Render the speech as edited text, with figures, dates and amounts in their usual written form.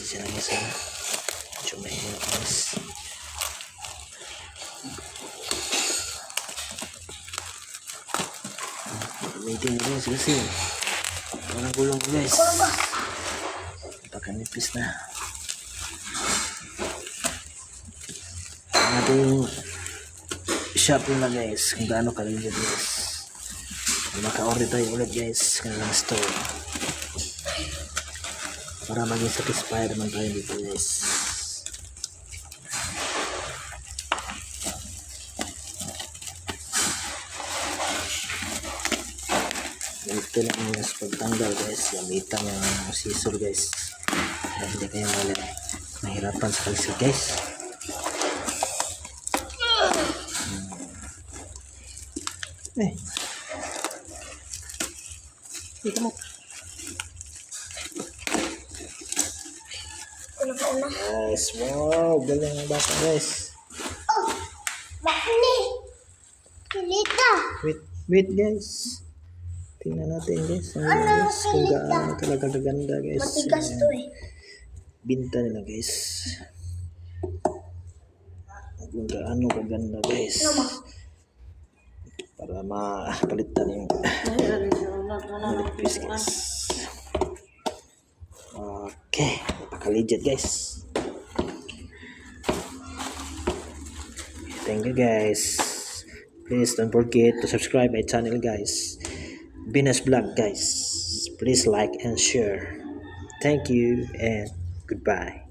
Pasensya na guys ha. Medyo mahirap guys. Gamitin mo guys kasi parang gulong ko guys. Pakanipis na. Ang ating shopping na guys. Kung gaano kaligid guys. Maka-order tayo ulit guys. Kanilang store. Para maging satisfied naman tayo dito guys. Ito lang guys, pagtanggal guys, gamitan yung scissor guys para hindi kayo mahirapan sa kalisod guys. Dito mo guys, wow, galing ang bata guys. Oh, bakni kilita. Wait guys, tingnan natin guys, guys kung gaano talaga kaganda guys. Matigas to eh. Binta nila guys, kung gaano kaganda guys, para mapalitan yung manipis guys. Okay, napaka-legit guys. Thank you guys. Please don't forget to subscribe my channel guys, Venus Vlog guys. Please like and share. Thank you and goodbye.